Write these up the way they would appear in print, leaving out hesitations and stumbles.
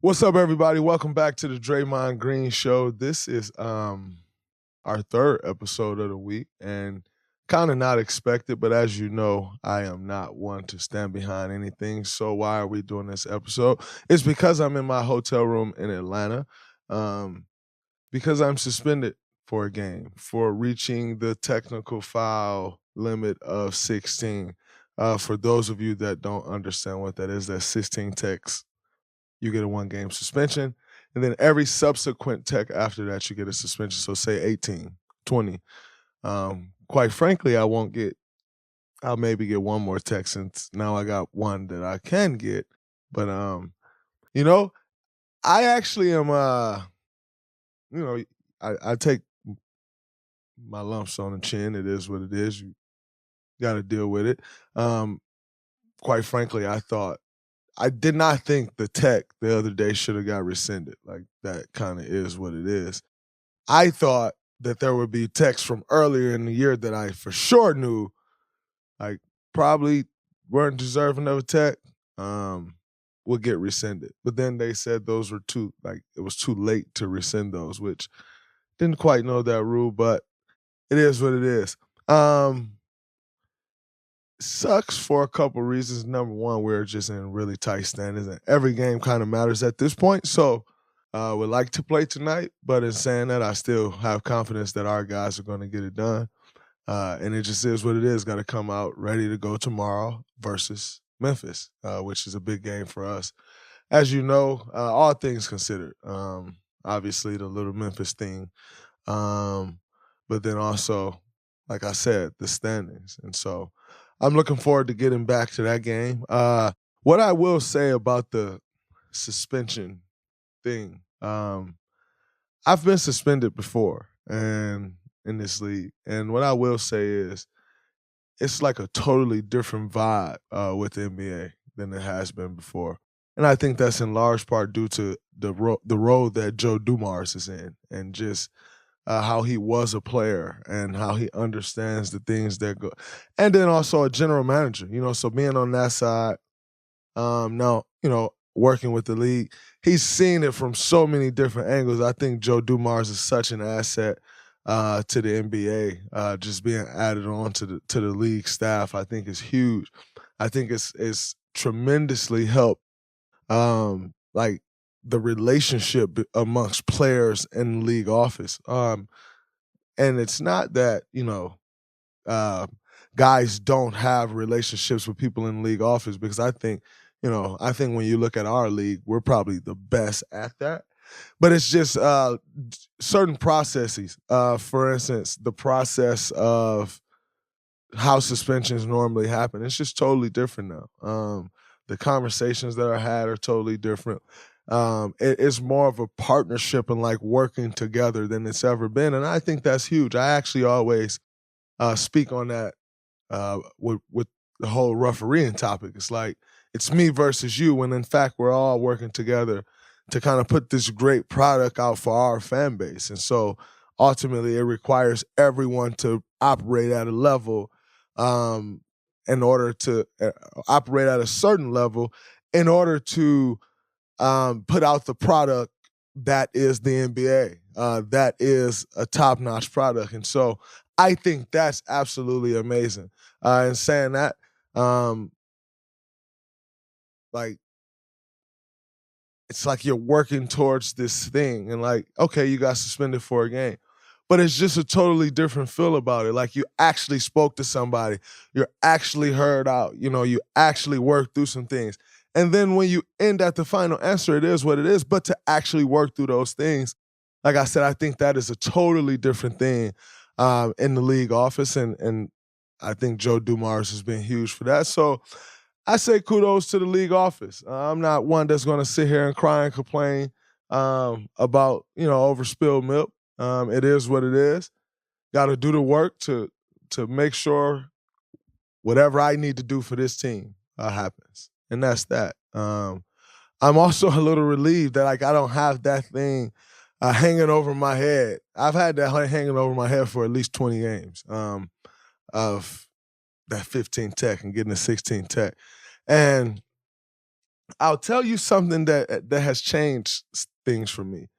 What's up, everybody? Welcome back to the Draymond Green Show. This is our third episode of the week, and kind of not expected, but as you know, I am not one to stand behind anything. So why are we doing this episode? It's because I'm in my hotel room in Atlanta, um, because I'm suspended for a game for reaching the technical foul limit of 16. For those of you that don't understand what that is, that's 16 techs. You get a 1-game suspension, and then every subsequent tech after that, you get a suspension. So say 18, 20. Quite frankly, I'll maybe get one more tech since now I got one that I can get. But you know, I actually am you know, I take my lumps on the chin. It is what it is. You gotta deal with it. Quite frankly, I did not think the tech the other day should have got rescinded. Like, that kind of is what it is. I thought that there would be techs from earlier in the year that I for sure knew, like, probably weren't deserving of a tech, would get rescinded. But then they said those were it was too late to rescind those, which didn't quite know that rule, but it is what it is. Sucks for a couple reasons. Number one, we're just in really tight standings, and every game kind of matters at this point. So, would like to play tonight, but in saying that, I still have confidence that our guys are going to get it done. And it just is what it is. Got to come out ready to go tomorrow versus Memphis, which is a big game for us. As you know, all things considered, obviously the little Memphis thing, but then also, like I said, the standings. And so I'm looking forward to getting back to that game. What I will say about the suspension thing, I've been suspended before and in this league. And what I will say is it's like a totally different vibe with the NBA than it has been before. And I think that's in large part due to the role that Joe Dumars is in, and just how he was a player and how he understands the things that go. And then also a general manager, so being on that side, now, working with the league, he's seen it from so many different angles. I think Joe Dumars is such an asset to the NBA. Just being added on to the league staff, I think is huge. I think it's tremendously helped, like, the relationship amongst players in the league office. And it's not that uh, guys don't have relationships with people in the league office, because I think when you look at our league, we're probably the best at that. But it's just certain processes. For instance, the process of how suspensions normally happen, it's just totally different now. The conversations that are had are totally different. It's more of a partnership and like working together than it's ever been. And I think that's huge. I actually always speak on that with the whole refereeing topic. It's like, it's me versus you, when in fact we're all working together to kind of put this great product out for our fan base. And so ultimately it requires everyone to operate at a level, in order to operate at a certain level in order to put out the product that is the NBA, that is a top-notch product. And so I think that's absolutely amazing. And saying that, like, it's like you're working towards this thing, and like, okay, you got suspended for a game, but it's just a totally different feel about it. Like, you actually spoke to somebody, you're actually heard out, you actually worked through some things. And then when you end at the final answer, it is what it is. But to actually work through those things, like I said, I think that is a totally different thing in the league office. And I think Joe Dumars has been huge for that. So I say kudos to the league office. I'm not one that's going to sit here and cry and complain about, overspilled milk. It is what it is. Got to do the work to make sure whatever I need to do for this team happens. And that's that. I'm also a little relieved that, like, I don't have that thing hanging over my head. I've had that hanging over my head for at least 20 games of that 15 tech and getting a 16 tech. And I'll tell you something that has changed things for me.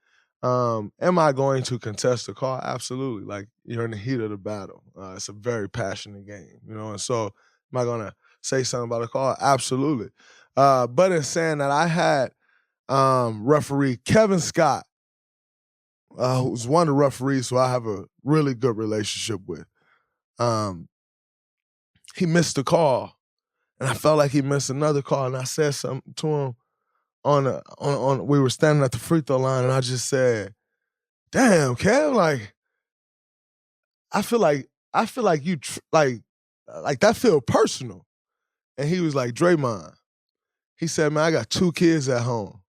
Am I going to contest the call? Absolutely. Like, you're in the heat of the battle. It's a very passionate game, and so am I going to say something about the call? Absolutely. But in saying that, I had referee Kevin Scott, who's one of the referees who I have a really good relationship with. He missed the call, and I felt like he missed another call, and I said something to him we were standing at the free throw line, and I just said, "Damn, Kev, like I feel like you like that feel personal." And he was like, "Draymond," he said, "Man, I got 2 kids at home.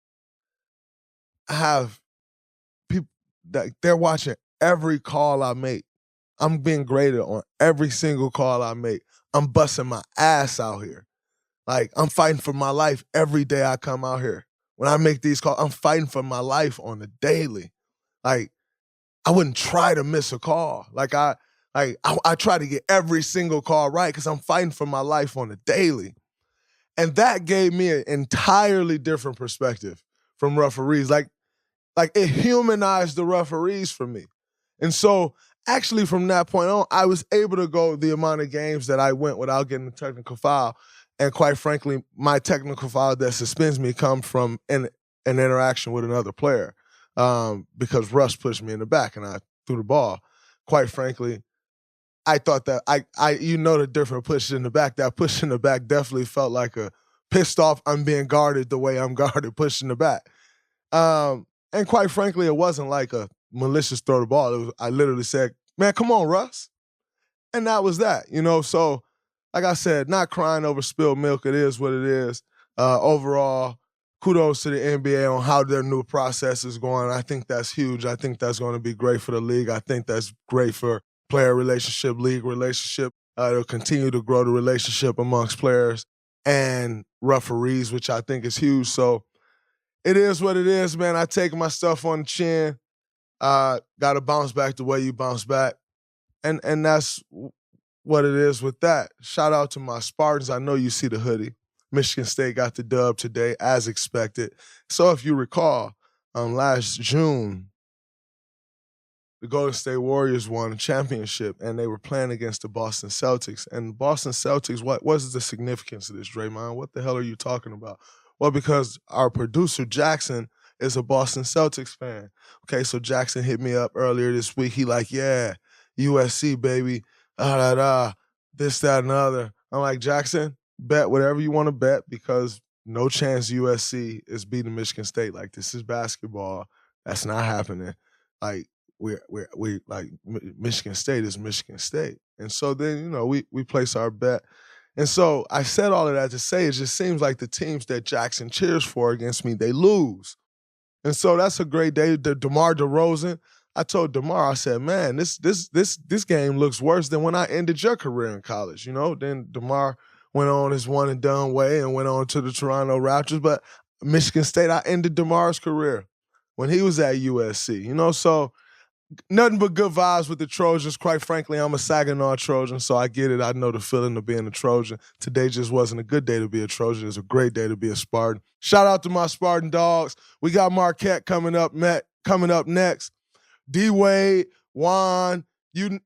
I have people that they're watching every call I make. I'm being graded on every single call I make. I'm busting my ass out here. Like, I'm fighting for my life every day I come out here. When I make these calls, I'm fighting for my life on the daily. Like, I wouldn't try to miss a call. I try to get every single call right because I'm fighting for my life on the daily." And that gave me an entirely different perspective from referees. Like it humanized the referees for me. And so actually from that point on, I was able to go the amount of games that I went without getting a technical foul. And quite frankly, my technical foul that suspends me come from an interaction with another player because Russ pushed me in the back and I threw the ball. Quite frankly, I thought that the different push in the back. That push in the back definitely felt like a pissed off, I'm being guarded the way I'm guarded push in the back. And quite frankly, it wasn't like a malicious throw the ball. I literally said, "Man, come on, Russ." And that was that, So, like I said, not crying over spilled milk. It is what it is. Overall, kudos to the NBA on how their new process is going. I think that's huge. I think that's going to be great for the league. I think that's great for player relationship, league relationship. It'll continue to grow the relationship amongst players and referees, which I think is huge. So it is what it is, man. I take my stuff on the chin. Got to bounce back the way you bounce back. And that's what it is with that. Shout out to my Spartans. I know you see the hoodie. Michigan State got the dub today, as expected. So if you recall, last June, the Golden State Warriors won a championship, and they were playing against the Boston Celtics. And the Boston Celtics, what was the significance of this, Draymond? What the hell are you talking about? Well, because our producer, Jackson, is a Boston Celtics fan. Okay, so Jackson hit me up earlier this week. He like, "Yeah, USC, baby, this, that, and the other." I'm like, "Jackson, bet whatever you want to bet because no chance USC is beating Michigan State. Like, this is basketball. That's not happening. Like, we like Michigan State is Michigan State." And so then, we place our bet. And so I said all of that to say it just seems like the teams that Jackson cheers for against me, they lose. And so that's a great day. DeMar DeRozan, I told DeMar, I said, "Man, this game looks worse than when I ended your career in college." Then DeMar went on his one and done way and went on to the Toronto Raptors. But Michigan State, I ended DeMar's career when he was at USC. So nothing but good vibes with the Trojans. Quite frankly, I'm a Saginaw Trojan, so I get it. I know the feeling of being a Trojan. Today just wasn't a good day to be a Trojan. It's a great day to be a Spartan. Shout out to my Spartan dogs. We got Marquette coming up next. D-Wade, Juan, you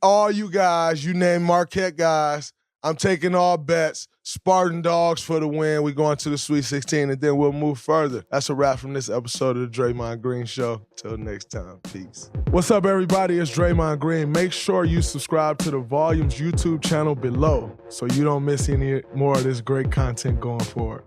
all you guys, you name Marquette guys. I'm taking all bets. Spartan dogs for the win. We're going to the Sweet 16, and then we'll move further. That's a wrap from this episode of the Draymond Green Show. Till next time, peace. What's up, everybody? It's Draymond Green. Make sure you subscribe to the Volumes YouTube channel below so you don't miss any more of this great content going forward.